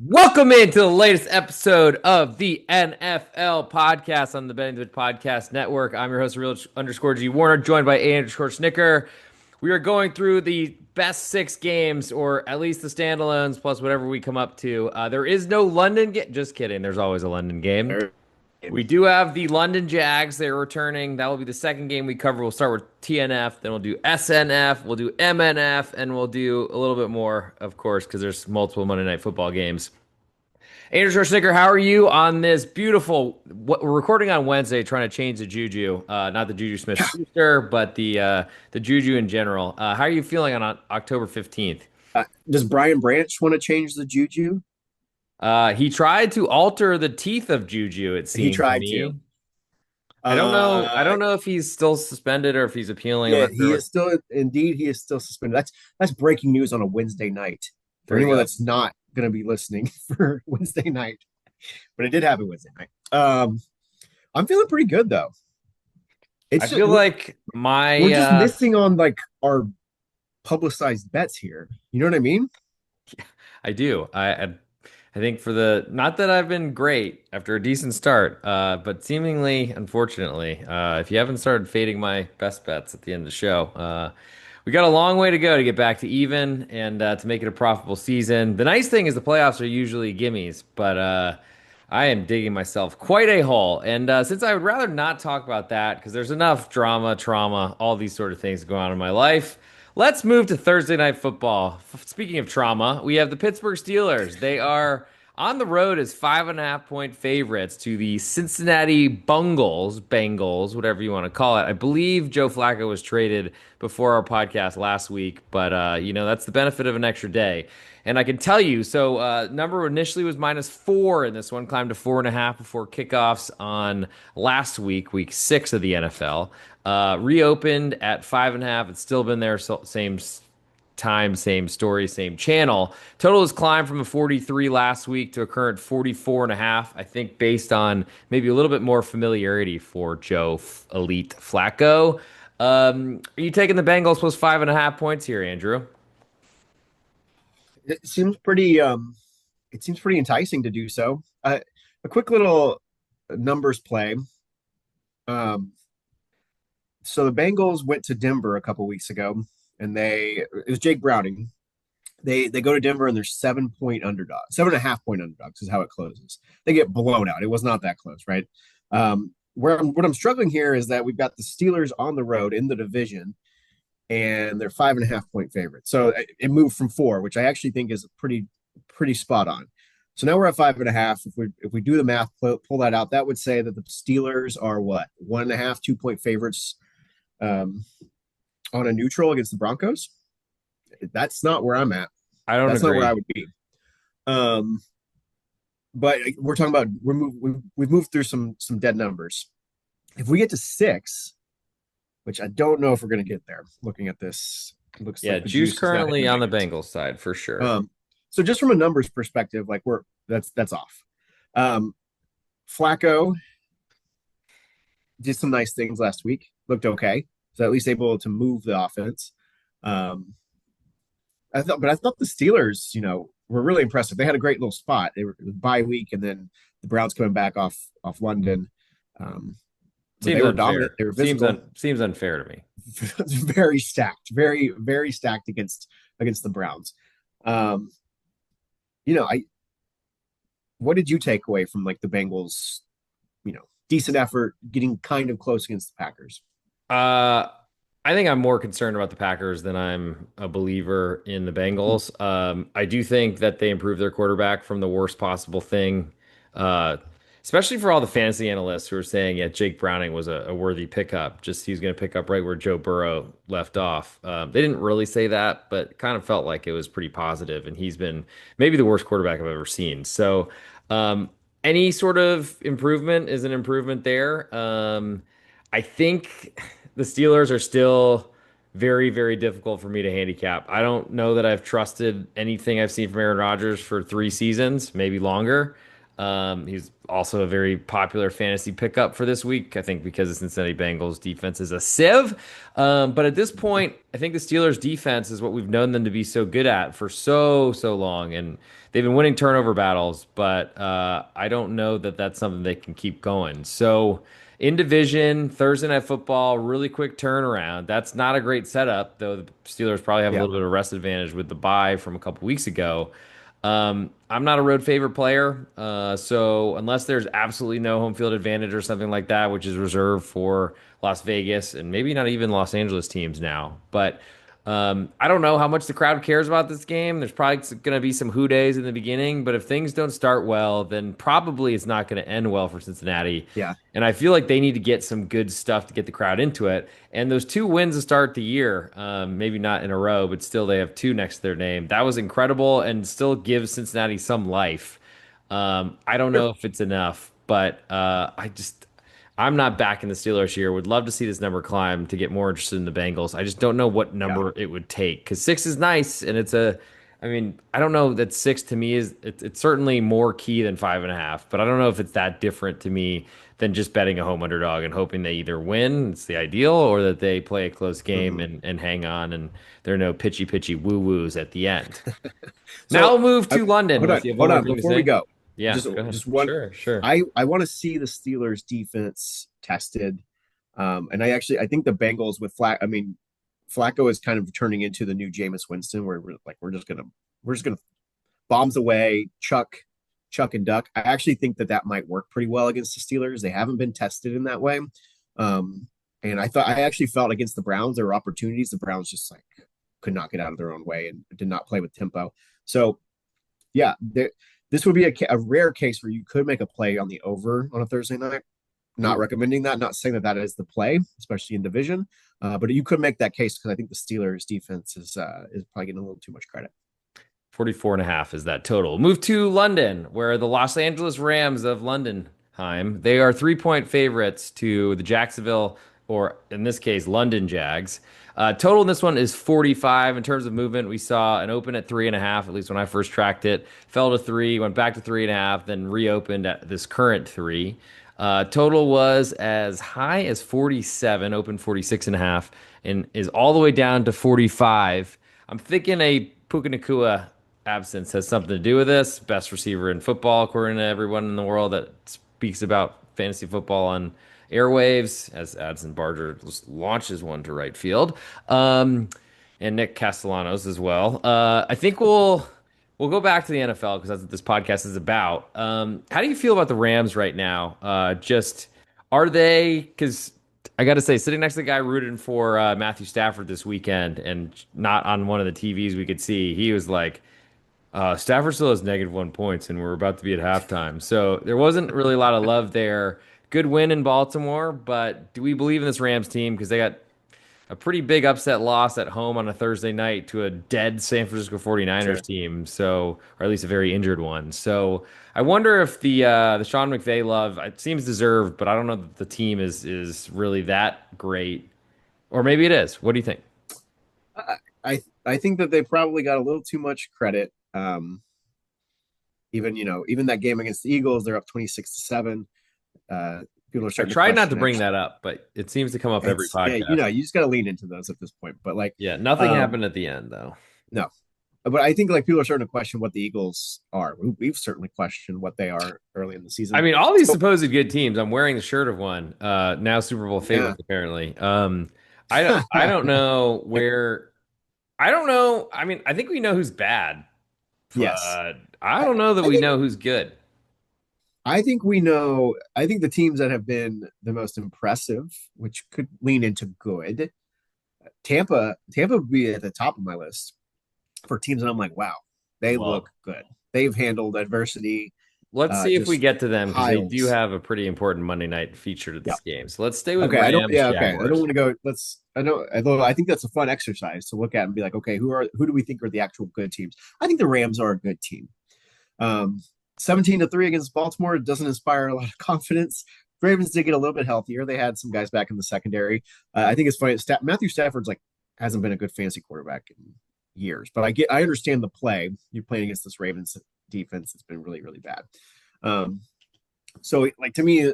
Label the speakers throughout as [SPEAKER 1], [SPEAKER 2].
[SPEAKER 1] Welcome into the latest episode of the NFL podcast on the Betting the Bitch Podcast Network. I'm your host, real underscore G Warner, joined by A underscore Snicker. We are going through the best six games, or at least the standalones, plus whatever we come up to. There is no London game. Just kidding. There's always a London game.
[SPEAKER 2] There-
[SPEAKER 1] We do have the London Jags. They're returning. That will be the second game we cover. We'll start with TNF, then we'll do SNF, we'll do MNF, and we'll do a little bit more, of course, because there's multiple Monday Night Football games. Andrew Schwarzenegger, how are you on this beautiful? We're recording on Wednesday, trying to change the juju, not the Juju Smith-Schuster, but the juju in general. How are you feeling on October 15th?
[SPEAKER 2] does Brian Branch want to change the juju?
[SPEAKER 1] He tried to alter the teeth of Juju. It
[SPEAKER 2] He
[SPEAKER 1] seemed to
[SPEAKER 2] tried to.
[SPEAKER 1] me. I don't know. I
[SPEAKER 2] Uh,
[SPEAKER 1] don't know if he's still suspended or if he's appealing. I'm
[SPEAKER 2] yeah,
[SPEAKER 1] not sure
[SPEAKER 2] he
[SPEAKER 1] what.
[SPEAKER 2] is still indeed he is still suspended. That's breaking news on a Wednesday night for
[SPEAKER 1] There you
[SPEAKER 2] anyone
[SPEAKER 1] go.
[SPEAKER 2] that's not going to be listening for Wednesday night. But it did happen Wednesday night. I'm feeling pretty good though.
[SPEAKER 1] I
[SPEAKER 2] It's just
[SPEAKER 1] feel like
[SPEAKER 2] we're
[SPEAKER 1] my
[SPEAKER 2] just missing on like our publicized bets here. You know what I mean?
[SPEAKER 1] I do. I think for the not that I've been great after a decent start, but seemingly, unfortunately, if you haven't started fading my best bets at the end of the show, we got a long way to go to get back to even and to make it a profitable season. The nice thing is the playoffs are usually gimmies, but I am digging myself quite a hole. And since I would rather not talk about that because there's enough drama, trauma, all these sort of things going on in my life. Let's move to Thursday night football. Speaking of trauma, we have the Pittsburgh Steelers. They are on the road as 5.5 point favorites to the Cincinnati Bengals, whatever you want to call it. I believe Joe Flacco was traded before our podcast last week, but that's the benefit of an extra day. And I can tell you, so number initially was -4 in this one, climbed to 4.5 before kickoffs on last week, week 6 of the NFL. Reopened at 5.5. It's still been there, so same time, same story, same channel. Total has climbed from a 43 last week to a current 44.5. I think based on maybe a little bit more familiarity for Joe Elite Flacco. Are you taking the Bengals plus 5.5 points here, Andrew?
[SPEAKER 2] It seems pretty enticing to do so. A quick little numbers play. Um, so the Bengals went to Denver a couple weeks ago, and it was Jake Browning. They go to Denver and they're 7 point underdogs, 7.5 point underdogs is how it closes. They get blown out. It was not that close, right? What I'm struggling here is that we've got the Steelers on the road in the division, and they're 5.5 point favorites. So it moved from 4, which I actually think is pretty spot on. So now we're at 5.5. If we do the math, pull that out, that would say that the Steelers are what 1.5, 2 point favorites um, on a neutral against the Broncos. That's not where I'm at.
[SPEAKER 1] I don't
[SPEAKER 2] That's not where I
[SPEAKER 1] agree.
[SPEAKER 2] would be. Um, but we're talking about we've moved through some dead numbers. If we get to 6, which I don't know if we're going to get there. Looking at this, it looks
[SPEAKER 1] Yeah,
[SPEAKER 2] like the
[SPEAKER 1] Juice
[SPEAKER 2] juice is not hitting
[SPEAKER 1] currently
[SPEAKER 2] the
[SPEAKER 1] on the
[SPEAKER 2] Bengals.
[SPEAKER 1] Bengals side for sure.
[SPEAKER 2] So just from a numbers perspective, like that's off. Um, Flacco did some nice things last week. Looked okay, so at least able to move the offense. Um, but I thought the Steelers, were really impressive. They had a great little spot. They were bye week, and then the Browns coming back off London. Um, but
[SPEAKER 1] Seems
[SPEAKER 2] they were dominant.
[SPEAKER 1] unfair.
[SPEAKER 2] They were physical.
[SPEAKER 1] Seems unfair to me.
[SPEAKER 2] Very stacked. Very stacked against the Browns. Um, I what did you take away from like the Bengals? Decent effort, getting kind of close against the Packers.
[SPEAKER 1] Uh, I think I'm more concerned about the Packers than I'm a believer in the Bengals. I do think that they improved their quarterback from the worst possible thing, uh, especially for all the fantasy analysts who are saying, yeah, Jake Browning was a worthy pickup. Just he's going to pick up right where Joe Burrow left off. They didn't really say that, but it kind of felt like it was pretty positive, and he's been maybe the worst quarterback I've ever seen. So, um, any sort of improvement is an improvement there. I think the Steelers are still very, very difficult for me to handicap. I don't know that I've trusted anything I've seen from Aaron Rodgers for 3 seasons, maybe longer. He's also a very popular fantasy pickup for this week, I think, because the Cincinnati Bengals defense is a sieve. But at this point, I think the Steelers defense is what we've known them to be so good at for so long, and they've been winning turnover battles. But I don't know that that's something they can keep going. So in division, Thursday night football, really quick turnaround. That's not a great setup, though. The Steelers probably have a
[SPEAKER 2] Yeah.
[SPEAKER 1] little bit of rest advantage with the bye from a couple weeks ago. I'm not a road favorite player, so unless there's absolutely no home field advantage or something like that, which is reserved for Las Vegas and maybe not even Los Angeles teams now. But I don't know how much the crowd cares about this game. There's probably going to be some hoo days in the beginning, but if things don't start well, then probably it's not going to end well for Cincinnati.
[SPEAKER 2] Yeah.
[SPEAKER 1] And I feel like they need to get some good stuff to get the crowd into it. And those two wins to start the year, maybe not in a row, but still they have two next to their name. That was incredible and still gives Cincinnati some life. I don't
[SPEAKER 2] Sure.
[SPEAKER 1] know if it's enough, but I'm not backing the Steelers here. Would love to see this number climb to get more interested in the Bengals. I just don't know what
[SPEAKER 2] Yeah.
[SPEAKER 1] number it would take because six is nice and I mean, I don't know that six to me it's certainly more key than 5.5, but I don't know if it's that different to me than just betting a home underdog and hoping they either win, it's the ideal, or that they play a close game
[SPEAKER 2] Hmm.
[SPEAKER 1] and hang on and there are no pitchy woo woos at the end. Now
[SPEAKER 2] So
[SPEAKER 1] we'll move
[SPEAKER 2] I,
[SPEAKER 1] to London
[SPEAKER 2] hold on,
[SPEAKER 1] unless you have one
[SPEAKER 2] hold
[SPEAKER 1] more
[SPEAKER 2] on.
[SPEAKER 1] thing to
[SPEAKER 2] Before we
[SPEAKER 1] say.
[SPEAKER 2] go,
[SPEAKER 1] Yeah,
[SPEAKER 2] just
[SPEAKER 1] go ahead.
[SPEAKER 2] just one.
[SPEAKER 1] Sure.
[SPEAKER 2] I want to see the Steelers defense tested. And I think the Bengals with Flacco is kind of turning into the new Jameis Winston, where we're just gonna bombs away, chuck and duck. I actually think that might work pretty well against the Steelers. They haven't been tested in that way. Um, and I actually felt against the Browns there were opportunities. The Browns just like could not get out of their own way and did not play with tempo. So yeah, this would be a rare case where you could make a play on the over on a Thursday night. Not
[SPEAKER 1] Ooh.
[SPEAKER 2] recommending that, not saying that is the play, especially in division, but you could make that case because I think the Steelers defense is probably getting a little too much credit.
[SPEAKER 1] 44.5 is that total. Move to London, where the Los Angeles Rams of Londonheim, they are 3-point favorites to the Jacksonville, or in this case, London Jags. Total in this one is 45. In terms of movement, we saw an open at 3.5, at least when I first tracked it. Fell to 3, went back to 3.5, then reopened at this current 3. Total was as high as 47, open 46.5, and is all the way down to 45. I'm thinking a Puka Nakua absence has something to do with this. Best receiver in football, according to everyone in the world that speaks about fantasy football on airwaves, as Addison Barger launches one to right field, and Nick Castellanos as well. I think we'll go back to the NFL because that's what this podcast is about. How do you feel about the Rams right now? Just are they? Because I got to say, sitting next to the guy rooting for Matthew Stafford this weekend and not on one of the TVs we could see, he was like, Stafford still has -1 points, and we're about to be at halftime. So there wasn't really a lot of love there. Good win in Baltimore, but do we believe in this Rams team? Because they got a pretty big upset loss at home on a Thursday night to a dead San Francisco 49ers
[SPEAKER 2] Sure.
[SPEAKER 1] team, so or at least a very injured one. So I wonder if the Sean McVay love it seems deserved, but I don't know that the team is really that great. Or maybe it is. What do you think?
[SPEAKER 2] I think that they probably got a little too much credit. Even that game against the Eagles, they're up 26-7. Uh, People are
[SPEAKER 1] I
[SPEAKER 2] starting to
[SPEAKER 1] tried not to
[SPEAKER 2] question
[SPEAKER 1] bring
[SPEAKER 2] actually.
[SPEAKER 1] that up, but it seems to come up every
[SPEAKER 2] It's yeah,
[SPEAKER 1] podcast.
[SPEAKER 2] you just got to lean into those at this point. But like,
[SPEAKER 1] Yeah, nothing
[SPEAKER 2] um,
[SPEAKER 1] happened at the end though.
[SPEAKER 2] no, but I think like people are starting to question what the Eagles are. We've certainly questioned what they are early in the
[SPEAKER 1] I
[SPEAKER 2] season.
[SPEAKER 1] mean, all these
[SPEAKER 2] So
[SPEAKER 1] supposed good teams. I'm wearing the shirt of one. Now Super Bowl
[SPEAKER 2] yeah,
[SPEAKER 1] favorites apparently. I don't know where. I don't know. I mean, I think we know who's bad.
[SPEAKER 2] yes,
[SPEAKER 1] I
[SPEAKER 2] I,
[SPEAKER 1] don't know that
[SPEAKER 2] I
[SPEAKER 1] we
[SPEAKER 2] think
[SPEAKER 1] know who's good.
[SPEAKER 2] I think we know. I think the teams that have been the most impressive, which could lean into good, Tampa would be at the top of my list for teams that I'm like, wow, they look
[SPEAKER 1] Well,
[SPEAKER 2] good. They've handled adversity,
[SPEAKER 1] let's see if we
[SPEAKER 2] just
[SPEAKER 1] get to them because they do
[SPEAKER 2] piles.
[SPEAKER 1] have a pretty important Monday night feature to
[SPEAKER 2] Yeah.
[SPEAKER 1] this game. So let's stay with
[SPEAKER 2] Okay. I don't.
[SPEAKER 1] Rams
[SPEAKER 2] Yeah. Okay. I don't
[SPEAKER 1] Jaguars.
[SPEAKER 2] want to go. Let's. I know. Although I think that's a fun exercise to look at and be like, okay, who do we think are the actual good teams? I think the Rams are a good team. Um, 17-3 against Baltimore doesn't inspire a lot of confidence. Ravens did get a little bit healthier. They had some guys back in the secondary. I think it's funny. Matthew Stafford's like hasn't been a good fantasy quarterback in years, but I understand the play. You're playing against this Ravens defense. It's been really bad. Um, so like to me,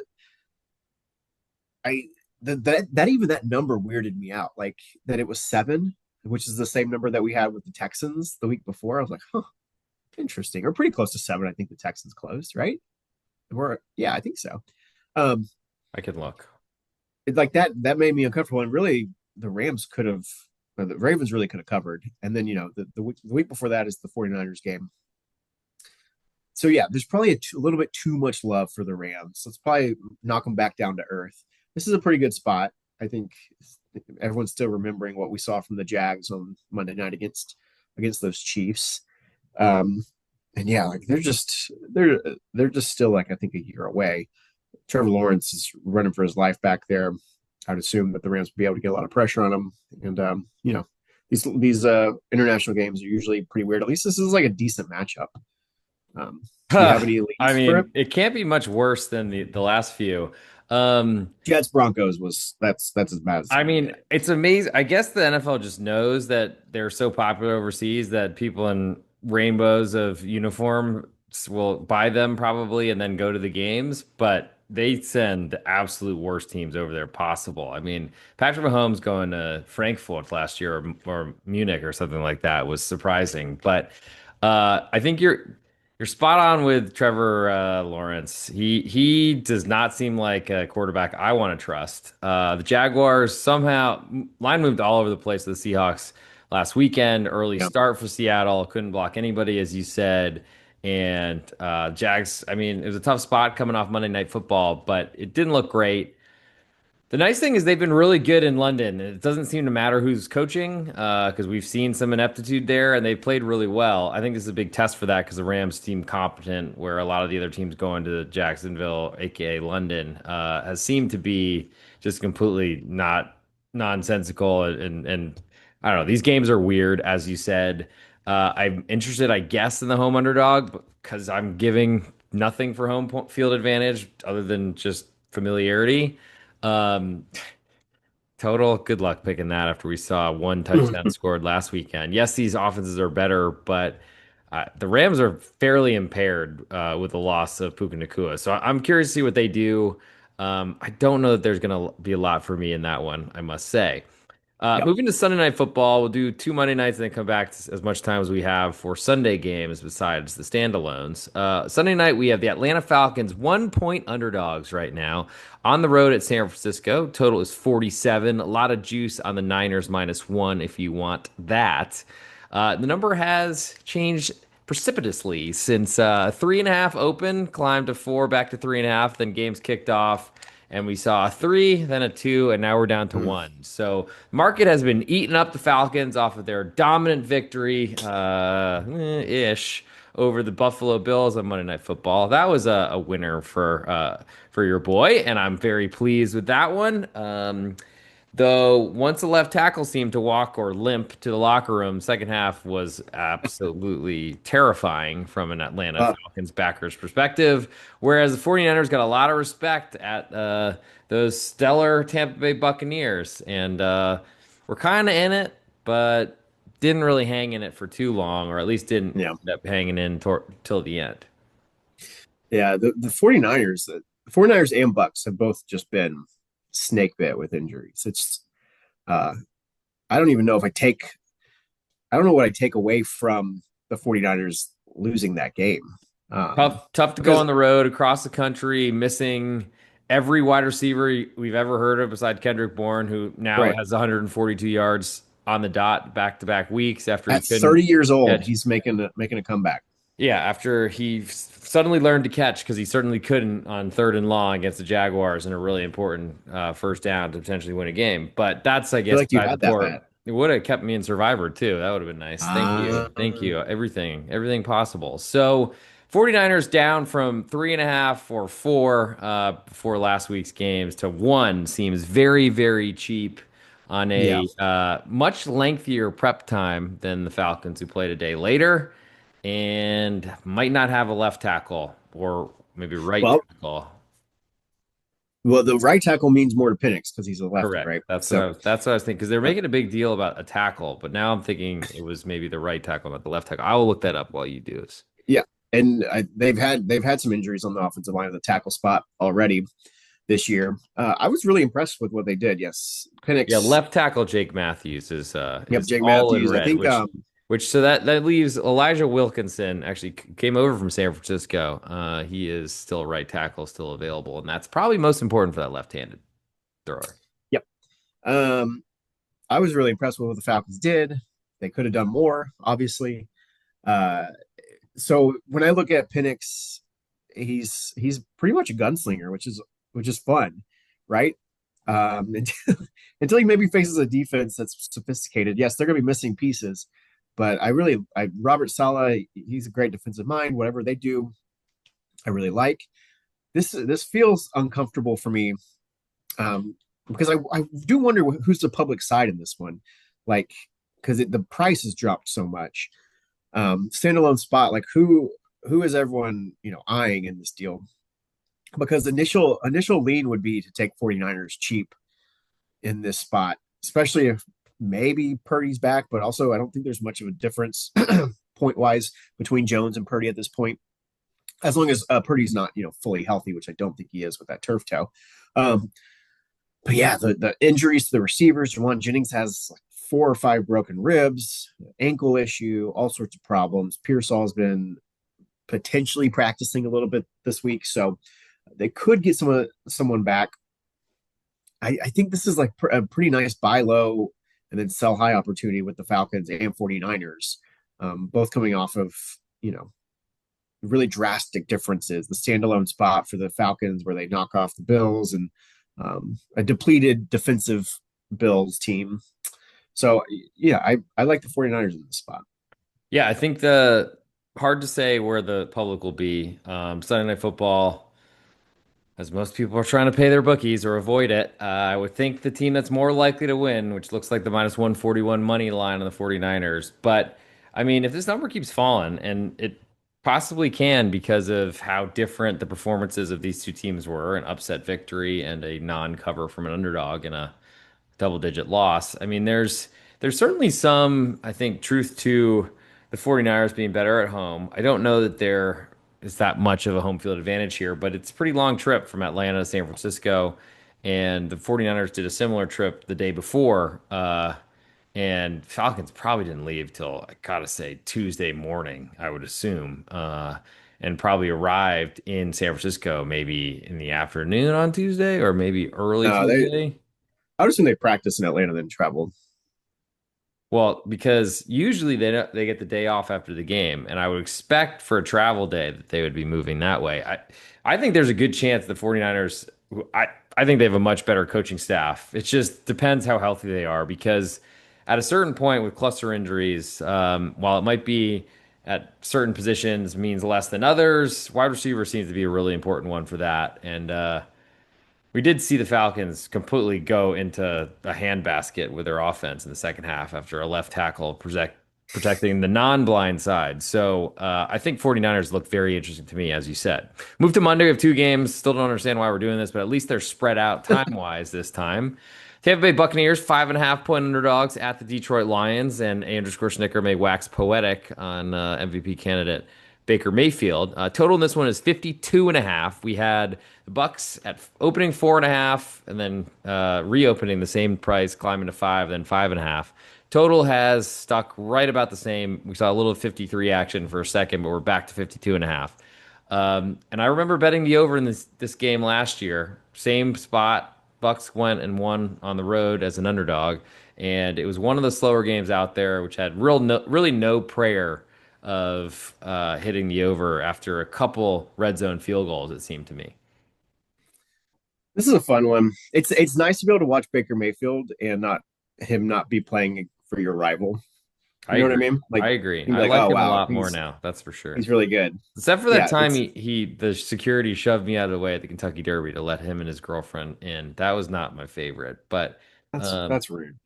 [SPEAKER 2] I that even that number weirded me out. Like that it was 7, which is the same number that we had with the Texans the week before. I was like, huh, interesting, or pretty close to 7. I think the Texans closed, right? Yeah, I think so. Um,
[SPEAKER 1] I can look.
[SPEAKER 2] like that made me uncomfortable, and really the Rams could have, or the Ravens really could have covered. And then the week before that is the 49ers game. So yeah, there's probably a little bit too much love for the Rams. Let's probably knock them back down to earth. This is a pretty good spot. I think everyone's still remembering what we saw from the Jags on Monday night against those Chiefs. Um, and yeah, like they're just still like I think a year away. Trevor Lawrence is running for his life back there. I'd assume that the Rams would be able to get a lot of pressure on him. And these international games are usually pretty weird. At least this is like a decent matchup. Do you have any
[SPEAKER 1] I
[SPEAKER 2] leads for it?
[SPEAKER 1] mean, it can't be much worse than the last few. Um,
[SPEAKER 2] Jets Broncos was that's as bad as it's
[SPEAKER 1] I
[SPEAKER 2] gonna
[SPEAKER 1] mean,
[SPEAKER 2] get.
[SPEAKER 1] it's amazing. I guess the NFL just knows that they're so popular overseas that people in rainbows of uniforms will buy them probably and then go to the games, but they send the absolute worst teams over there possible. I mean, Patrick Mahomes going to Frankfurt last year or Munich or something like that was surprising, but I think you're spot on with Trevor Lawrence. He does not seem like a quarterback I want to trust. The Jaguars somehow line moved all over the place with the Seahawks last weekend. Early
[SPEAKER 2] Yeah.
[SPEAKER 1] start for Seattle, couldn't block anybody, as you said. And Jags, I mean, it was a tough spot coming off Monday Night Football, but it didn't look great. The nice thing is they've been really good in London. It doesn't seem to matter who's coaching because we've seen some ineptitude there and they've played really well. I think this is a big test for that because the Rams seem competent, where a lot of the other teams going to Jacksonville, aka London, has seemed to be just completely not nonsensical and I don't know. These games are weird, as you said. I'm interested, I guess, in the home underdog because I'm giving nothing for field advantage other than just familiarity. Um, Total good luck picking that after we saw one touchdown scored last weekend. Yes, these offenses are better, but the Rams are fairly impaired with the loss of Puka Nacua. So I'm curious to see what they do. I don't know that there's going to be a lot for me in that one, I must say.
[SPEAKER 2] Yep.
[SPEAKER 1] Moving to Sunday Night Football, we'll do 2 Monday nights and then come back to as much time as we have for Sunday games besides the standalones. Sunday night, we have the Atlanta Falcons 1 point underdogs right now on the road at San Francisco. Total is 47. A lot of juice on the Niners -1 if you want that. The number has changed precipitously since 3.5 open, climbed to 4, back to 3.5, then games kicked off and we saw a 3, then a 2, and now we're down to 1. So market has been eating up the Falcons off of their dominant victory, ish, over the Buffalo Bills on Monday Night Football. That was a winner for your boy, and I'm very pleased with that one. Though once the left tackle seemed to walk or limp to the locker room, second half was absolutely terrifying from an Atlanta
[SPEAKER 2] Uh,
[SPEAKER 1] Falcons backer's perspective. Whereas the 49ers got a lot of respect at those stellar Tampa Bay Buccaneers. And we're kind of in it, but didn't really hang in it for too long, or at least didn't
[SPEAKER 2] yeah.
[SPEAKER 1] end up hanging in till the end.
[SPEAKER 2] Yeah. The 49ers, the 49ers and Bucks have both just been snake bit with injuries. It's uh I don't even know if I don't know what I take away from the 49ers losing that game.
[SPEAKER 1] Tough to go
[SPEAKER 2] Because
[SPEAKER 1] on the road across the country, missing every wide receiver we've ever heard of beside Kendrick Bourne, who now
[SPEAKER 2] right.
[SPEAKER 1] has 142 yards on the dot back-to-back weeks after he
[SPEAKER 2] At
[SPEAKER 1] couldn't
[SPEAKER 2] 30 years old,
[SPEAKER 1] catch.
[SPEAKER 2] he's making a comeback.
[SPEAKER 1] Yeah, after he suddenly learned to catch because he certainly couldn't on third and long against the Jaguars in a really important first down to potentially win a game. But that's, I
[SPEAKER 2] I feel
[SPEAKER 1] guess,
[SPEAKER 2] like you
[SPEAKER 1] beside the
[SPEAKER 2] had that,
[SPEAKER 1] point.
[SPEAKER 2] Matt.
[SPEAKER 1] It would have kept me in Survivor too. That would have been nice. Thank you.
[SPEAKER 2] Uh,
[SPEAKER 1] Thank you. Everything possible. So 49ers down from 3.5 or 4 before last week's games to 1 seems very, very cheap on
[SPEAKER 2] yeah.
[SPEAKER 1] a much lengthier prep time than the Falcons, who played a day later and might not have a left tackle or maybe right
[SPEAKER 2] Well,
[SPEAKER 1] tackle.
[SPEAKER 2] the right tackle means more to Penix because he's a lefty,
[SPEAKER 1] Correct.
[SPEAKER 2] right?
[SPEAKER 1] That's
[SPEAKER 2] So,
[SPEAKER 1] what I was thinking because they're
[SPEAKER 2] uh,
[SPEAKER 1] making a big deal about a tackle, but now I'm thinking it was maybe the right tackle, not the left tackle. I will look that up while you do this.
[SPEAKER 2] yeah. and they've had some injuries on the offensive line of the tackle spot already this year. I was really impressed with what they did. Yes,
[SPEAKER 1] Yeah,
[SPEAKER 2] Penix.
[SPEAKER 1] left tackle Jake Matthews
[SPEAKER 2] Yep,
[SPEAKER 1] is
[SPEAKER 2] Jake
[SPEAKER 1] all in
[SPEAKER 2] Matthews. I
[SPEAKER 1] red,
[SPEAKER 2] think
[SPEAKER 1] which so that leaves Elijah Wilkinson actually came over from San Francisco. He is still a right tackle, still available, and that's probably most important for that left-handed thrower.
[SPEAKER 2] yep. Um, I was really impressed with what the Falcons did. They could have done more, obviously. Uh, so when I look at Penix, he's pretty much a gunslinger, which is fun, right? Until he maybe faces a defense that's sophisticated. Yes, they're going to be missing pieces, but Robert Saleh, he's a great defensive mind. Whatever they do, I really like. This feels uncomfortable for me, because I do wonder who's the public side in this one, like because the price has dropped so much. Standalone spot, like who is everyone eyeing in this deal? Because initial lean would be to take 49ers cheap in this spot, especially if maybe Purdy's back, but also I don't think there's much of a difference point wise between Jones and Purdy at this point, as long as Purdy's not fully healthy, which I don't think he is with that turf toe. Um, but yeah, the injuries to the receivers. Juwan Jennings has like 4 or 5 broken ribs, ankle issue, all sorts of problems. Pearsall's been potentially practicing a little bit this week, so they could get someone back. I think this is like a pretty nice buy low and then sell high opportunity with the Falcons and 49ers, both coming off of, you know, really drastic differences. The standalone spot for the Falcons where they knock off the Bills and a depleted defensive Bills team. So, yeah, I like the 49ers in this spot.
[SPEAKER 1] Yeah, I think the hard to say where the public will be. Sunday Night Football, as most people are trying to pay their bookies or avoid it, I would think the team that's more likely to win, which looks like the minus 141 money line on the 49ers. But I mean, if this number keeps falling, and it possibly can because of how different the performances of these two teams were, an upset victory and a non-cover from an underdog in a double-digit loss. I mean, there's certainly some, I think, truth to the 49ers being better at home. I don't know that there is that much of a home field advantage here, but it's a pretty long trip from Atlanta to San Francisco. And the 49ers did a similar trip the day before. And Falcons probably didn't leave till, I gotta say, Tuesday morning, I would assume. And probably arrived in San Francisco maybe in the afternoon on Tuesday or maybe early
[SPEAKER 2] They
[SPEAKER 1] Tuesday.
[SPEAKER 2] I would assume they practice in Atlanta then traveled.
[SPEAKER 1] Well, because usually they get the day off after the game, and I would expect for a travel day that they would be moving that way. I think there's a good chance the 49ers I think they have a much better coaching staff. It just depends how healthy they are because at a certain point with cluster injuries, while it might be at certain positions means less than others, wide receiver seems to be a really important one for that. And we did see the Falcons completely go into a handbasket with their offense in the second half after a left tackle protecting the non-blind side. So I think 49ers look very interesting to me, as you said. Move to Monday, we have 2 games. Still don't understand why we're doing this, but at least they're spread out time-wise this time. Tampa Bay Buccaneers, 5.5-point underdogs at the Detroit Lions, and Andrew Schwarzenegger may wax poetic on MVP candidate Baker Mayfield. Total in this one is 52.5. We had the Bucks at opening 4.5, and then reopening the same price, climbing to 5, then 5.5. Total has stuck right about the same. We saw a little 53 action for a second, but we're back to 52.5. And I remember betting the over in this game last year. Same spot. Bucks went and won on the road as an underdog, and it was one of the slower games out there, which had really no prayer of hitting the over after a couple red zone field goals. It seemed to me.
[SPEAKER 2] This is a fun one. It's nice to be able to watch Baker Mayfield and not be playing for your rival.
[SPEAKER 1] I
[SPEAKER 2] You know what I
[SPEAKER 1] agree.
[SPEAKER 2] mean? Like
[SPEAKER 1] I
[SPEAKER 2] you
[SPEAKER 1] agree.
[SPEAKER 2] can
[SPEAKER 1] I
[SPEAKER 2] be like,
[SPEAKER 1] like
[SPEAKER 2] oh
[SPEAKER 1] him a
[SPEAKER 2] wow,
[SPEAKER 1] lot more
[SPEAKER 2] he's
[SPEAKER 1] now. That's for sure.
[SPEAKER 2] he's really good.
[SPEAKER 1] Except for that
[SPEAKER 2] Yeah,
[SPEAKER 1] time
[SPEAKER 2] it's
[SPEAKER 1] the security shoved me out of the way at the Kentucky Derby to let him and his girlfriend in. That was not my favorite. But
[SPEAKER 2] that's
[SPEAKER 1] um,
[SPEAKER 2] that's rude.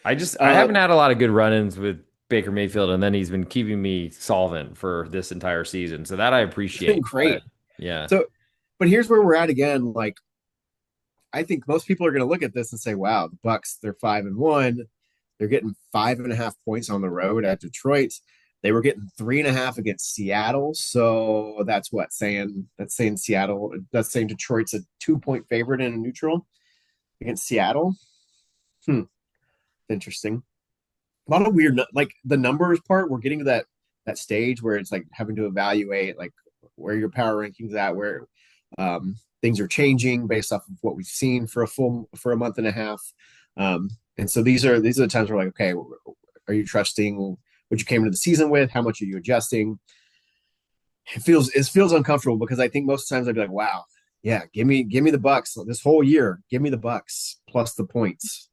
[SPEAKER 1] I
[SPEAKER 2] Uh,
[SPEAKER 1] haven't had a lot of good run-ins with Baker Mayfield, and then he's been keeping me solvent for this entire season. So that I
[SPEAKER 2] it's been
[SPEAKER 1] appreciate. But
[SPEAKER 2] great.
[SPEAKER 1] yeah.
[SPEAKER 2] So, but here's where we're at again. Like I think most people are going to look at this and say, "Wow, the Bucks, they're 5-1. They're getting 5.5 points on the road at Detroit. They were getting 3.5 against Seattle. So that's saying Seattle, that's saying Detroit's a 2-point favorite in a neutral against Seattle. Hmm. Interesting. A lot of weird, like the numbers part, we're getting to that stage where it's like having to evaluate like where your power rankings at, where things are changing based off of what we've seen for a month and a half. And so these are the times where like, okay, are you trusting what you came into the season with? How much are you adjusting? It feels uncomfortable because I think most times I'd be like, wow, yeah, give me the Bucks this whole year. Give me the Bucks plus the points.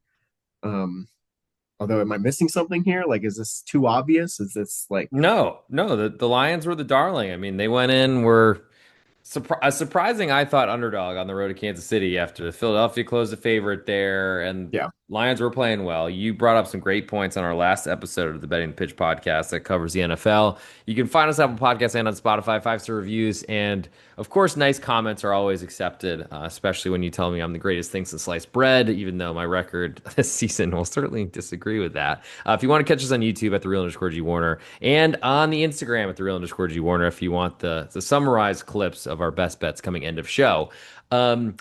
[SPEAKER 2] Um, Although, am I missing something here? Like, is this too obvious? Is this like,
[SPEAKER 1] No, no, the Lions were the darling. I mean, they went in, were a surprising, I thought, underdog on the road to Kansas City after Philadelphia closed the favorite there, and
[SPEAKER 2] yeah,
[SPEAKER 1] Lions were playing well. You brought up some great points on our last episode of the Betting the Pitch podcast that covers the NFL. You can find us on Apple Podcasts and on Spotify, 5-star reviews, and of course, nice comments are always accepted, especially when you tell me I'm the greatest thing since sliced bread, even though my record this season will certainly disagree with that. If you want to catch us on YouTube at the real underscore G Warner and on the Instagram at the real underscore G Warner, if you want the summarized clips of our best bets coming end of show. Um,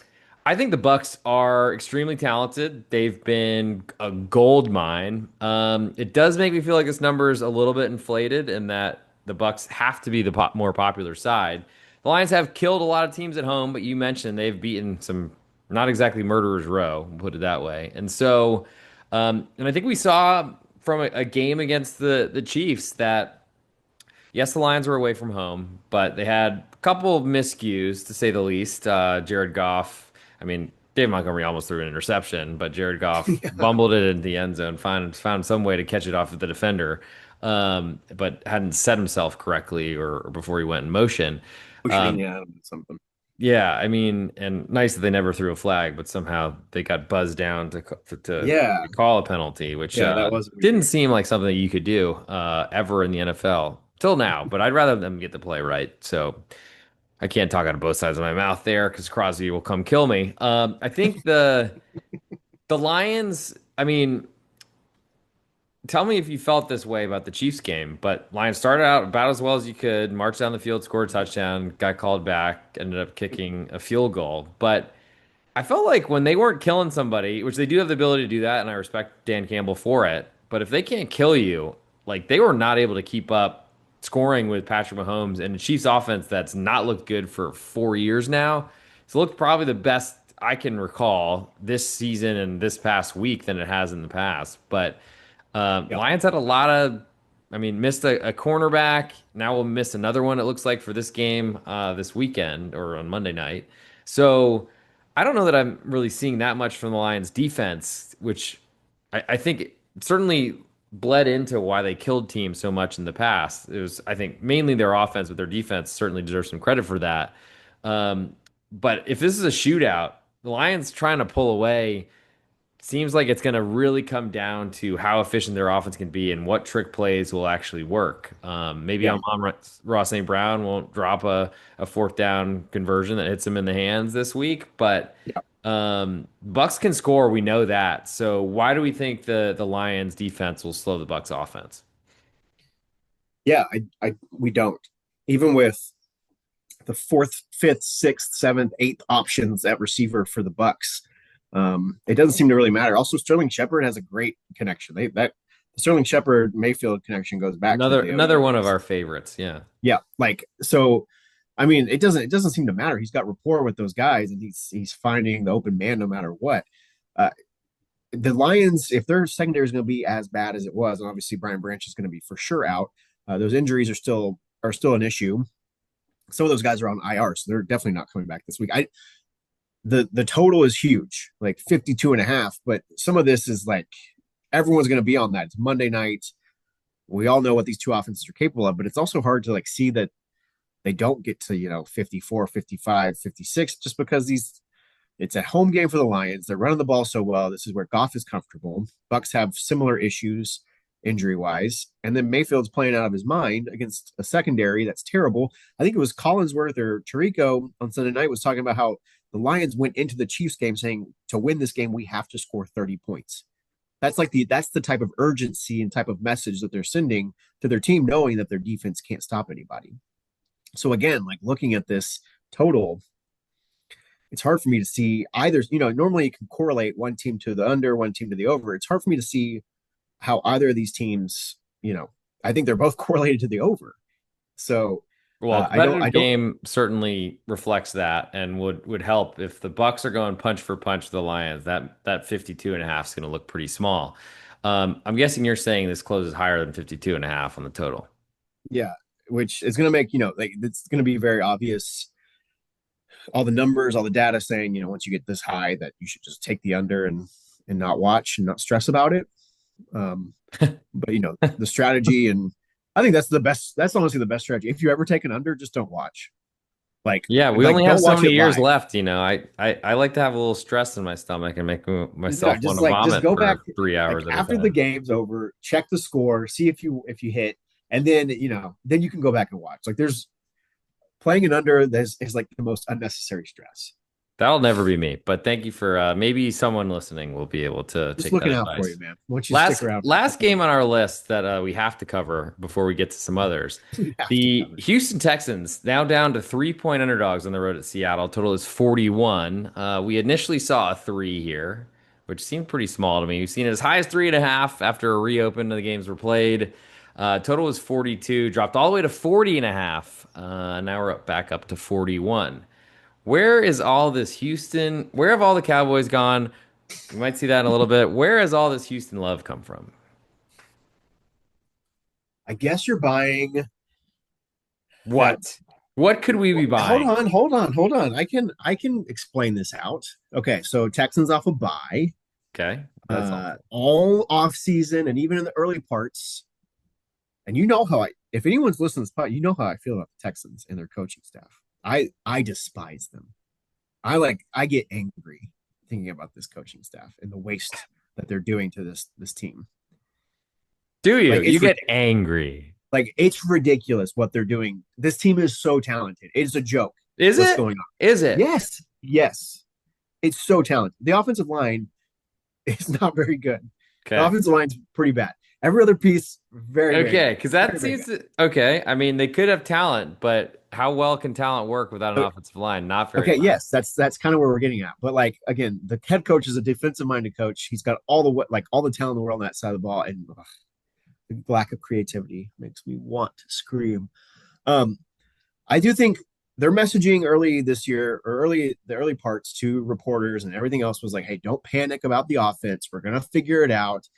[SPEAKER 1] I think the Bucks are extremely talented. They've been a gold mine. It does make me feel like this number is a little bit inflated, and that the Bucks have to be the more popular side. The Lions have killed a lot of teams at home, but you mentioned they've beaten some not exactly murderers row, put it that way. And so, and I think we saw from a game against the Chiefs that yes, the Lions were away from home, but they had a couple of miscues to say the least. Jared Goff, I mean, Dave Montgomery almost threw an interception, but Jared Goff bumbled it in the end zone, found some way to catch it off of the defender, but hadn't set himself correctly or before he went in motion.
[SPEAKER 2] pushing,
[SPEAKER 1] Um,
[SPEAKER 2] yeah, something.
[SPEAKER 1] yeah, I mean, and nice that they never threw a flag, but somehow they got buzzed down
[SPEAKER 2] Yeah,
[SPEAKER 1] to call a penalty, which
[SPEAKER 2] yeah, that was
[SPEAKER 1] didn't
[SPEAKER 2] weird.
[SPEAKER 1] seem like something that you could do ever in the NFL till now. But I'd rather them get the play right. So I can't talk out of both sides of my mouth there because Crosby will come kill me. I think the Lions. I mean, tell me if you felt this way about the Chiefs game, but Lions started out about as well as you could, marched down the field, scored a touchdown, got called back, ended up kicking a field goal. But I felt like when they weren't killing somebody, which they do have the ability to do that, and I respect Dan Campbell for it, but if they can't kill you, like they were not able to keep up scoring with Patrick Mahomes and the Chiefs offense that's not looked good for 4 years now. It's looked probably the best I can recall this season and this past week than it has in the past. But
[SPEAKER 2] Yep.
[SPEAKER 1] Lions had a lot of, I mean, missed a cornerback. Now we'll miss another one, it looks like, for this game this weekend or on Monday night. So I don't know that I'm really seeing that much from the Lions defense, which I think certainly bled into why they killed teams so much in the past. It was, I think, mainly their offense, but their defense certainly deserves some credit for that. Um, but if this is a shootout, the Lions trying to pull away seems like it's going to really come down to how efficient their offense can be and what trick plays will actually work. Maybe
[SPEAKER 2] Yeah.
[SPEAKER 1] Ross St. Brown won't drop a fourth down conversion that hits him in the hands this week, but
[SPEAKER 2] Yeah.
[SPEAKER 1] Bucks can score. We know that. So why do we think the Lions defense will slow the Bucks offense?
[SPEAKER 2] Yeah, we don't. Even with the fourth, fifth, sixth, seventh, eighth options at receiver for the Bucks, it doesn't seem to really matter. Also, Sterling Shepard has a great connection. The Sterling Shepard Mayfield connection goes back to the
[SPEAKER 1] Another
[SPEAKER 2] DeOU
[SPEAKER 1] one of
[SPEAKER 2] days.
[SPEAKER 1] our favorites. Yeah.
[SPEAKER 2] Yeah, like so. I mean, it doesn't seem to matter. He's got rapport with those guys, and he's finding the open man no matter what. Uh, the Lions, if their secondary is going to be as bad as it was, and obviously Brian Branch is going to be for sure out, those injuries are still an issue. Some of those guys are on IR, so they're definitely not coming back this week. The total is huge, like 52 and a half, but some of this is like everyone's going to be on that. It's Monday night. We all know what these two offenses are capable of, but it's also hard to like see that they don't get to 54, 55, 56 just because it's a home game for the Lions. They're running the ball so well. This is where Goff is comfortable. Bucks have similar issues injury wise, and then Mayfield's playing out of his mind against a secondary that's terrible. I think it was Collinsworth or Tarico on Sunday night was talking about how the Lions went into the Chiefs game saying to win this game we have to score 30 points. that's the type of urgency and type of message that they're sending to their team, knowing that their defense can't stop anybody. So again, like looking at this total, it's hard for me to see either. Normally you can correlate one team to the under, one team to the over. It's hard for me to see how either of these teams, I think they're both correlated to the over. So
[SPEAKER 1] Well,
[SPEAKER 2] I
[SPEAKER 1] competitive
[SPEAKER 2] don't.
[SPEAKER 1] game certainly reflects that and would help if the Bucks are going punch for punch with the Lions. That 52 and a half is going to look pretty small. I'm guessing you're saying this closes higher than 52 and a half on the total.
[SPEAKER 2] Yeah, which is going to make like it's going to be very obvious. All the numbers, all the data saying once you get this high that you should just take the under and not watch and not stress about it. But the strategy, and I think that's the best. That's honestly the best strategy. If you ever take an under, just don't watch. Like
[SPEAKER 1] Yeah, we
[SPEAKER 2] like
[SPEAKER 1] only have
[SPEAKER 2] don't
[SPEAKER 1] so
[SPEAKER 2] watch
[SPEAKER 1] many
[SPEAKER 2] it
[SPEAKER 1] years
[SPEAKER 2] live.
[SPEAKER 1] left. I like to have a little stress in my stomach and make
[SPEAKER 2] Yeah,
[SPEAKER 1] myself want
[SPEAKER 2] just
[SPEAKER 1] to
[SPEAKER 2] just
[SPEAKER 1] vomit
[SPEAKER 2] go back
[SPEAKER 1] for 3 hours
[SPEAKER 2] like
[SPEAKER 1] at a
[SPEAKER 2] after the
[SPEAKER 1] time.
[SPEAKER 2] game's over, check the score, see if you hit, and then then you can go back and watch. Like there's playing an under is like the most unnecessary stress.
[SPEAKER 1] That'll never be me, but thank you for maybe someone listening will be able to
[SPEAKER 2] Just
[SPEAKER 1] take that
[SPEAKER 2] looking out for you,
[SPEAKER 1] advice.
[SPEAKER 2] man. Once you stick
[SPEAKER 1] Last
[SPEAKER 2] around for a
[SPEAKER 1] last
[SPEAKER 2] couple
[SPEAKER 1] game
[SPEAKER 2] more,
[SPEAKER 1] on our list that we have to cover before we get to some others.
[SPEAKER 2] we have to
[SPEAKER 1] The
[SPEAKER 2] cover.
[SPEAKER 1] Houston Texans now down to 3-point underdogs on the road at Seattle. Total is 41. We initially saw a three here, which seemed pretty small to me. We've seen it as high as 3.5 after a reopen of the games were played. Total was 42, dropped all the way to 40 and a half. Now we're back up to 41. Where is all this Houston? Where have all the Cowboys gone? We might see that in a little bit. Where has all this Houston love come from?
[SPEAKER 2] I guess you're buying that.
[SPEAKER 1] What? What could we be
[SPEAKER 2] Hold
[SPEAKER 1] buying?
[SPEAKER 2] on, hold on, hold on. I can explain this out. Okay, so Texans off a bye,
[SPEAKER 1] Okay, that's helpful.
[SPEAKER 2] all off season, and even in the early parts. And if anyone's listening to this pod, you know how I feel about the Texans and their coaching staff. I despise them. I get angry thinking about this coaching staff and the waste that they're doing to this team.
[SPEAKER 1] Do you?
[SPEAKER 2] Like
[SPEAKER 1] You
[SPEAKER 2] it's
[SPEAKER 1] get angry.
[SPEAKER 2] like it's ridiculous what they're doing. This team is so talented. It's a joke
[SPEAKER 1] Is
[SPEAKER 2] what's
[SPEAKER 1] it?
[SPEAKER 2] going on.
[SPEAKER 1] Is it?
[SPEAKER 2] Yes, yes. It's so talented. The offensive line is not very good. The
[SPEAKER 1] Okay.
[SPEAKER 2] offensive line's pretty bad. Every other piece, very, very
[SPEAKER 1] Okay,
[SPEAKER 2] good.
[SPEAKER 1] because that
[SPEAKER 2] Very, very
[SPEAKER 1] seems
[SPEAKER 2] good.
[SPEAKER 1] to, okay. I mean, they could have talent, but how well can talent work without an offensive line? Not very
[SPEAKER 2] Okay,
[SPEAKER 1] well.
[SPEAKER 2] yes, that's kind of where we're getting at. But like again, the head coach is a defensive minded coach. He's got all the talent in the world on that side of the ball, and the lack of creativity makes me want to scream. Um, I do think their messaging early this year or the early parts to reporters and everything else was like, "Hey, don't panic about the offense. We're gonna figure it out."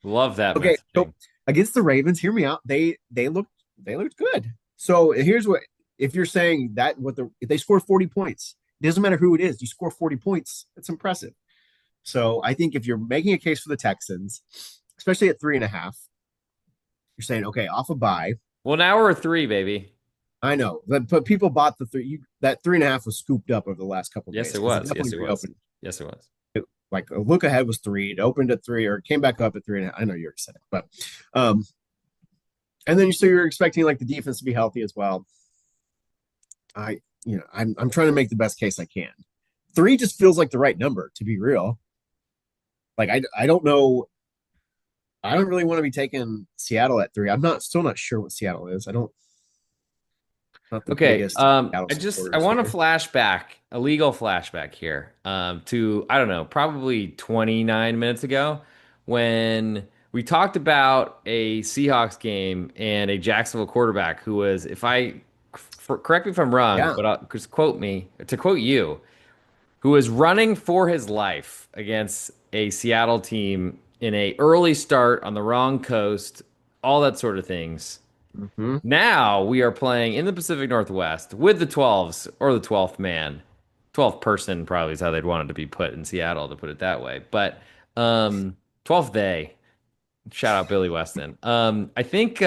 [SPEAKER 1] Love that
[SPEAKER 2] Okay,
[SPEAKER 1] messaging.
[SPEAKER 2] so against the Ravens, hear me out. They looked good. So here's what if you're saying that if they score 40 points, it doesn't matter who it is, you score 40 points. That's impressive. So I think if you're making a case for the Texans, especially at 3.5, you're saying, okay, off a bye.
[SPEAKER 1] Well, now we're three, baby.
[SPEAKER 2] I know, but people bought that 3.5 was scooped up over the last couple of
[SPEAKER 1] Yes,
[SPEAKER 2] days
[SPEAKER 1] it
[SPEAKER 2] because it
[SPEAKER 1] was. Yes,
[SPEAKER 2] definitely
[SPEAKER 1] it was.
[SPEAKER 2] reopened.
[SPEAKER 1] Yes, it was.
[SPEAKER 2] Like a look ahead was three, it opened at three, or it came back up at 3.5. I know you already said it, but um, and then so you're expecting like the defense to be healthy as well. I'm trying to make the best case I can. Three just feels like the right number to be real. Like I don't know. I don't really want to be taking Seattle at three. I'm not still not sure what Seattle is. I don't not the
[SPEAKER 1] Okay.
[SPEAKER 2] biggest Seattle
[SPEAKER 1] I
[SPEAKER 2] supporters
[SPEAKER 1] want to
[SPEAKER 2] here.
[SPEAKER 1] flashback, a legal flashback here, to I don't know, probably 29 minutes ago when we talked about a Seahawks game and a Jacksonville quarterback who was, if I correct me if I'm wrong,
[SPEAKER 2] Yeah.
[SPEAKER 1] but just quote me to quote you, who was running for his life against a Seattle team in a early start on the wrong coast, all that sort of things.
[SPEAKER 2] Mm-hmm.
[SPEAKER 1] Now we are playing in the Pacific Northwest with the 12s or the 12th man. 12th person probably is how they'd want it to be put in Seattle, to put it that way. But 12th day. Shout out Billy Weston. I think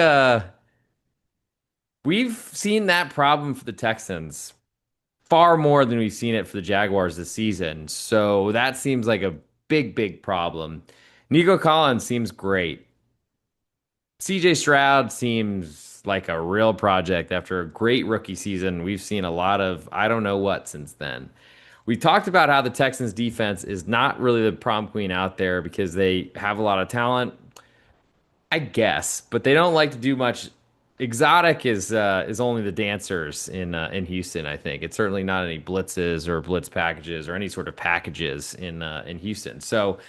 [SPEAKER 1] we've seen that problem for the Texans far more than we've seen it for the Jaguars this season. So that seems like a big, big problem. Nico Collins seems great. CJ Stroud seems like a real project after a great rookie season. We've seen a lot of I don't know what since then. We talked about how the Texans defense is not really the prom queen out there because they have a lot of talent, I guess, but they don't like to do much. Exotic is only the dancers in Houston. I think it's certainly not any blitzes or blitz packages or any sort of packages in Houston. So,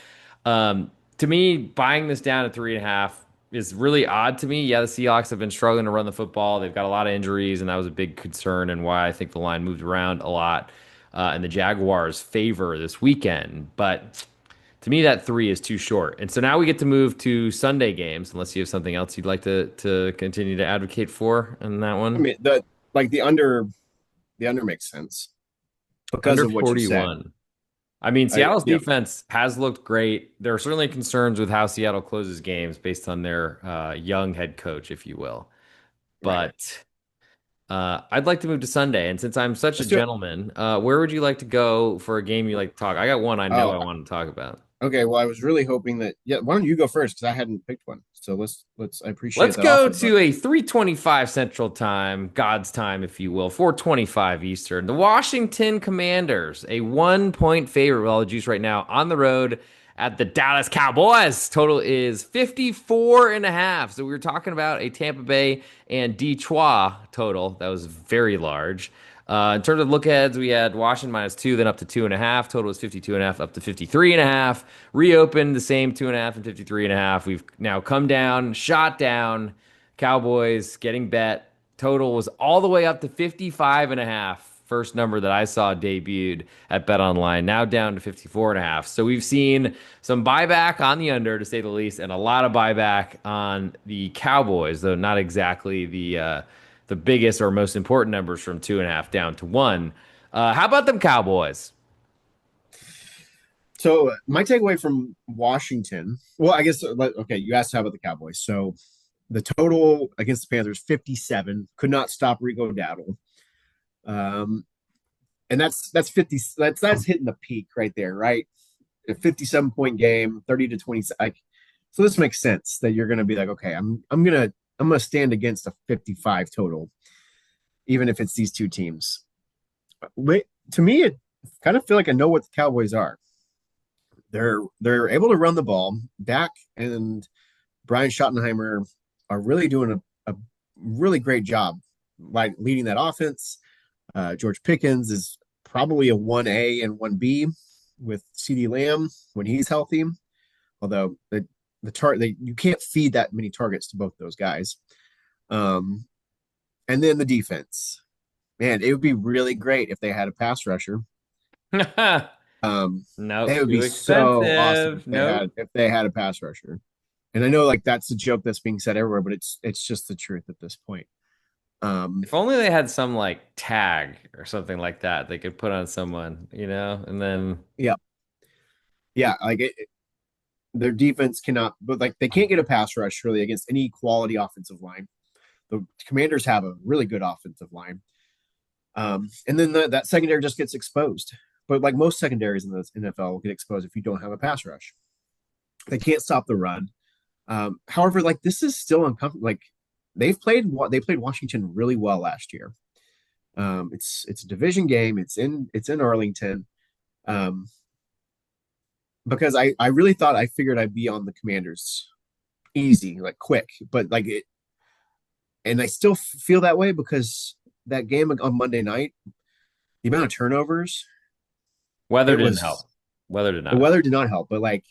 [SPEAKER 1] to me, buying this down at 3.5 is really odd to me. Yeah, the Seahawks have been struggling to run the football. They've got a lot of injuries, and that was a big concern and why I think the line moved around a lot in the Jaguars' favor this weekend. But to me, that 3 is too short. And so now we get to move to Sunday games, unless you have something else you'd like to continue to advocate for in that
[SPEAKER 2] I
[SPEAKER 1] one.
[SPEAKER 2] mean, the under makes sense because
[SPEAKER 1] Under
[SPEAKER 2] of what you said.
[SPEAKER 1] 41. I mean,
[SPEAKER 2] I
[SPEAKER 1] Seattle's
[SPEAKER 2] yeah,
[SPEAKER 1] defense has looked great. There are certainly concerns with how Seattle closes games based on their young head coach, if you will.
[SPEAKER 2] right.
[SPEAKER 1] But I'd like to move to Sunday. And since I'm such a
[SPEAKER 2] Let's do it.
[SPEAKER 1] gentleman, where would you like to go for a game you like to talk? I got one I know
[SPEAKER 2] Oh,
[SPEAKER 1] I want to talk about.
[SPEAKER 2] okay. Well, I was really hoping that. Yeah, why don't you go first? Because I hadn't picked one. So let's. I appreciate
[SPEAKER 1] Let's
[SPEAKER 2] that
[SPEAKER 1] go
[SPEAKER 2] offer, but
[SPEAKER 1] to a 3:25 Central Time, God's time, if you will, 4:25 Eastern. The Washington Commanders, a 1 point favorite with all the juice right now on the road at the Dallas Cowboys. Total is 54.5. So we were talking about a Tampa Bay and Detroit total that was very large. In terms of look aheads, we had Washington -2, then up to 2.5. Total was 52.5, up to 53.5. Reopened the same 2.5 and 53.5. We've now come down, shot down. Cowboys getting bet. Total was all the way up to 55.5. First number that I saw debuted at Bet Online, now down to 54.5. So we've seen some buyback on the under, to say the least, and a lot of buyback on the Cowboys, though not exactly the biggest or most important numbers from 2.5 down to 1. How about them Cowboys?
[SPEAKER 2] so my takeaway from Washington. Well, I guess okay. You asked how about the Cowboys. So the total against the Panthers 57. Could not stop Rico Dowdle. Um, and that's 50. That's hitting the peak right there, right? A 57-point game, 30 to 20. Like, so this makes sense that you're going to be like, okay, I'm gonna stand against a 55 total, even if it's these two teams. Wait, to me, it kind of feel like I know what the Cowboys are. They're able to run the ball. Dak and Brian Schottenheimer are really doing a really great job, like leading that offense. George Pickens is probably a 1A and 1B with CD Lamb when he's healthy. Although the target you can't feed that many targets to both those guys. Um, and then the defense, man, it would be really great if they had a pass rusher. Um, it
[SPEAKER 1] Nope,
[SPEAKER 2] would be
[SPEAKER 1] too
[SPEAKER 2] so awesome
[SPEAKER 1] expensive. Nope.
[SPEAKER 2] if they had a pass rusher. And I know like that's a joke that's being said everywhere, but it's just the truth at this point. Um,
[SPEAKER 1] If only they had some like tag or something like that they could put on someone, and then
[SPEAKER 2] yeah, yeah, like their defense cannot, but like they can't get a pass rush really against any quality offensive line. The Commanders have a really good offensive line. And then that secondary just gets exposed. But like most secondaries in the NFL will get exposed if you don't have a pass rush. They can't stop the run. However, like this is still uncomfortable. Like they played Washington really well last year. It's a division game. It's in Arlington. Um, because I really thought I figured I'd be on the Commanders easy, like quick, but like it, and I still feel that way because that game on Monday night, the amount of turnovers,
[SPEAKER 1] weather
[SPEAKER 2] it
[SPEAKER 1] didn't
[SPEAKER 2] was
[SPEAKER 1] help. Weather did
[SPEAKER 2] the
[SPEAKER 1] not help.
[SPEAKER 2] weather did not help. But like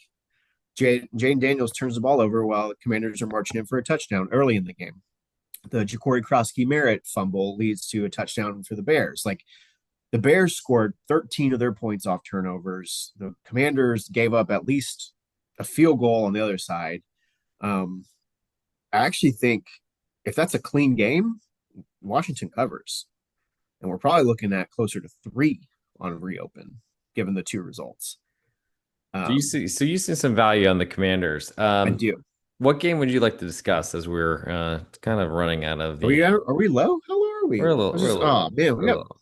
[SPEAKER 2] Jane Daniels turns the ball over while the Commanders are marching in for a touchdown early in the game. The Ja'Cory Krosky Merritt fumble leads to a touchdown for the Bears. Like the Bears scored 13 of their points off turnovers. The Commanders gave up at least a field goal on the other side. Um, I actually think if that's a clean game, Washington covers. And we're probably looking at closer to 3 on reopen, given the two results. Um,
[SPEAKER 1] So you see some value on the Commanders.
[SPEAKER 2] I do.
[SPEAKER 1] What game would you like to discuss as we're kind of running out of the
[SPEAKER 2] Are we low? How low are we? I was
[SPEAKER 1] we're a
[SPEAKER 2] just
[SPEAKER 1] little
[SPEAKER 2] oh
[SPEAKER 1] low.
[SPEAKER 2] man,
[SPEAKER 1] We're
[SPEAKER 2] we
[SPEAKER 1] a
[SPEAKER 2] got
[SPEAKER 1] little
[SPEAKER 2] all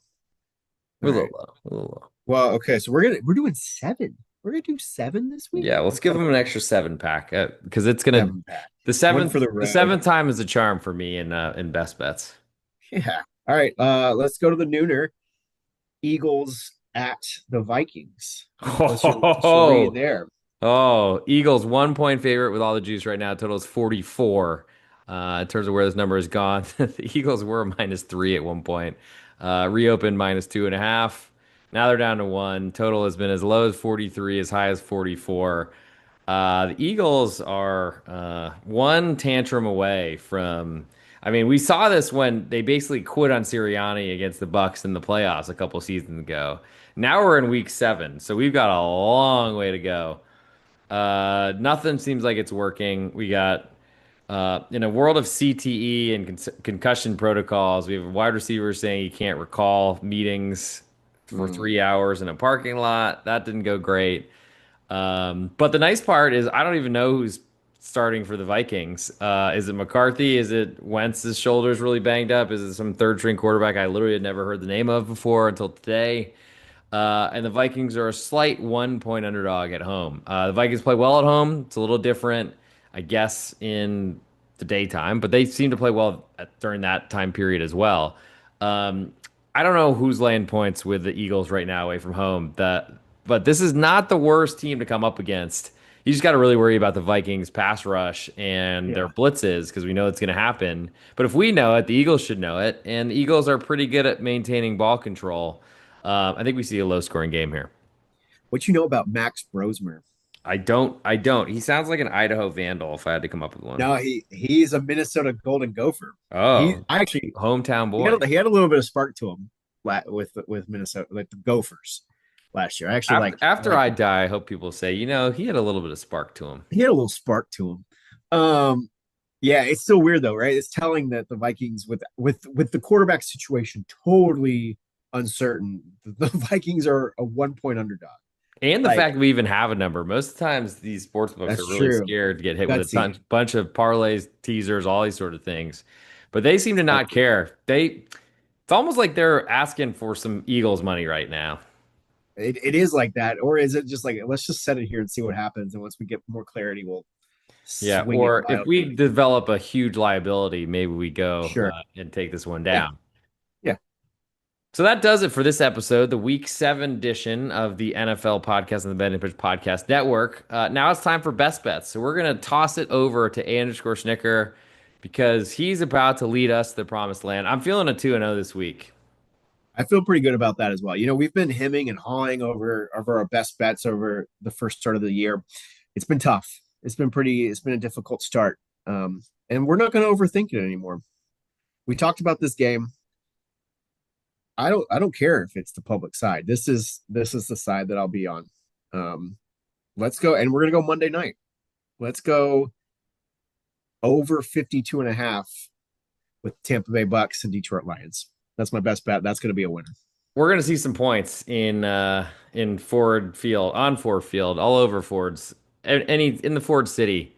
[SPEAKER 1] we're a little
[SPEAKER 2] right.
[SPEAKER 1] low. We're a little low.
[SPEAKER 2] Well, okay, so we're doing 7. We're gonna do 7 this week.
[SPEAKER 1] Yeah, let's give
[SPEAKER 2] Okay,
[SPEAKER 1] them an extra 7 pack because it's gonna
[SPEAKER 2] 7 pack.
[SPEAKER 1] the
[SPEAKER 2] One for
[SPEAKER 1] seventh
[SPEAKER 2] the
[SPEAKER 1] the
[SPEAKER 2] road.
[SPEAKER 1] seventh time is a charm for me in best bets.
[SPEAKER 2] Yeah. All right. Let's go to the nooner. Eagles at the Vikings. What's your read
[SPEAKER 1] Oh,
[SPEAKER 2] there?
[SPEAKER 1] oh, Eagles 1 point favorite with all the juice right now. Total is 44. In terms of where this number has gone, the Eagles were -3 at one point. Reopened -2.5. Now they're down to one. Total has been as low as 43, as high as 44. The Eagles are one tantrum away from. I mean, we saw this when they basically quit on Sirianni against the Bucks in the playoffs a couple seasons ago. Now we're in week 7, so we've got a long way to go. Nothing seems like it's working. We got in a world of CTE and concussion protocols, we have a wide receiver saying he can't recall meetings for
[SPEAKER 2] Mm,
[SPEAKER 1] 3 hours in a parking lot. That didn't go great. But the nice part is I don't even know who's starting for the Vikings. Is it McCarthy? Is it Wentz's shoulders really banged up? Is it some third string quarterback I literally had never heard the name of before until today? And the Vikings are a slight 1 point underdog at home. The Vikings play well at home. It's a little different, I guess, in the daytime, but they seem to play well during that time period as well. Um, I don't know who's laying points with the Eagles right now away from home. But this is not the worst team to come up against. You just got to really worry about the Vikings pass rush and their
[SPEAKER 2] yeah.
[SPEAKER 1] blitzes because we know it's going to happen. But if we know it, the Eagles should know it, and the Eagles are pretty good at maintaining ball control. I think we see a low scoring game here.
[SPEAKER 2] What you know about Max Brosmer?
[SPEAKER 1] I don't. He sounds like an Idaho Vandal if I had to come up with one.
[SPEAKER 2] No, he's a Minnesota Golden Gopher. He
[SPEAKER 1] Oh,
[SPEAKER 2] I actually
[SPEAKER 1] hometown boy.
[SPEAKER 2] he had a little bit of spark to him with Minnesota, like the Gophers last year. I actually I
[SPEAKER 1] After
[SPEAKER 2] like
[SPEAKER 1] I die, I hope people say, he had a little bit of spark to him.
[SPEAKER 2] he had a little spark to him. Yeah, it's still weird though, right? It's telling that the Vikings with the quarterback situation totally uncertain. The Vikings are a 1 point underdog.
[SPEAKER 1] And the
[SPEAKER 2] Like
[SPEAKER 1] fact that we even have a number. Most of the times, these sports books are
[SPEAKER 2] that's
[SPEAKER 1] really
[SPEAKER 2] true.
[SPEAKER 1] scared to get hit with a
[SPEAKER 2] Gutsy.
[SPEAKER 1] bunch of parlays, teasers, all these sort of things. But they seem to not
[SPEAKER 2] Gutsy.
[SPEAKER 1] care. It's almost like they're asking for some Eagles money right now.
[SPEAKER 2] It is like that, or is it just like let's just set it here and see what happens, and once we get more clarity, we'll
[SPEAKER 1] Yeah.
[SPEAKER 2] swing it
[SPEAKER 1] Or if we
[SPEAKER 2] wildly.
[SPEAKER 1] develop a huge liability, maybe we go
[SPEAKER 2] Sure.
[SPEAKER 1] and take this one
[SPEAKER 2] Yeah.
[SPEAKER 1] down.
[SPEAKER 2] Yeah.
[SPEAKER 1] So that does it for this episode, the Week 7 edition of the NFL podcast and the Betting Pitch Podcast Network. Now it's time for best bets. So we're going to toss it over to _Schnicker because he's about to lead us to the promised land. I'm feeling a 2-0 this week.
[SPEAKER 2] I feel pretty good about that as well. We've been hemming and hawing over our best bets over the first start of the year. It's been tough. It's been a difficult start. And we're not going to overthink it anymore. We talked about this game. I don't care if it's the public side. This is the side that I'll be on. Um, let's go, and we're gonna go Monday night. Let's go over 52.5 with Tampa Bay Bucks and Detroit Lions. That's my best bet. That's gonna be a winner.
[SPEAKER 1] We're going to see some points in Ford Field, on Ford Field, all over Ford's, any in the Ford City.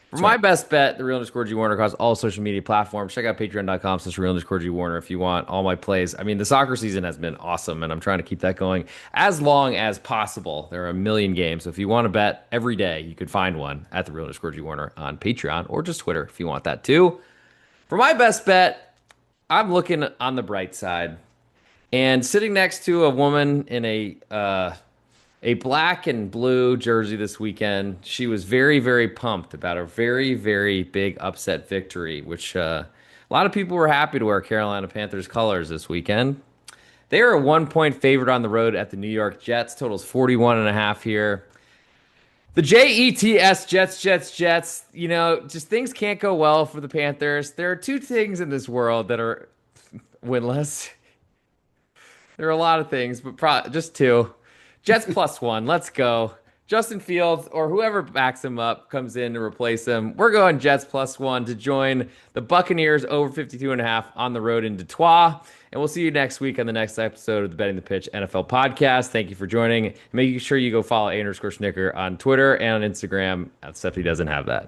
[SPEAKER 1] For
[SPEAKER 2] That's
[SPEAKER 1] my
[SPEAKER 2] right.
[SPEAKER 1] best bet, the real_G Warner across all social media platforms. Check out patreon.com/real_G Warner if you want all my plays. I mean, the soccer season has been awesome, and I'm trying to keep that going as long as possible. There are a million games. So if you want to bet every day, you could find one at the real_G Warner on Patreon or just Twitter if you want that too. For my best bet, I'm looking on the bright side and sitting next to a woman in a black and blue jersey this weekend. She was very, very pumped about a very, very big upset victory, which a lot of people were happy to wear Carolina Panthers colors this weekend. They are a 1 point favorite on the road at the New York Jets. Totals 41.5 here. The Jets, Jets. Just things can't go well for the Panthers. There are two things in this world that are winless. There are a lot of things, but just two. Jets +1. Let's go. Justin Fields or whoever backs him up comes in to replace him. We're going Jets +1 to join the Buccaneers over 52.5 on the road in Detroit. And we'll see you next week on the next episode of the Betting the Pitch NFL podcast. Thank you for joining. Make sure you go follow _Schnicker on Twitter and on Instagram, except he doesn't have that.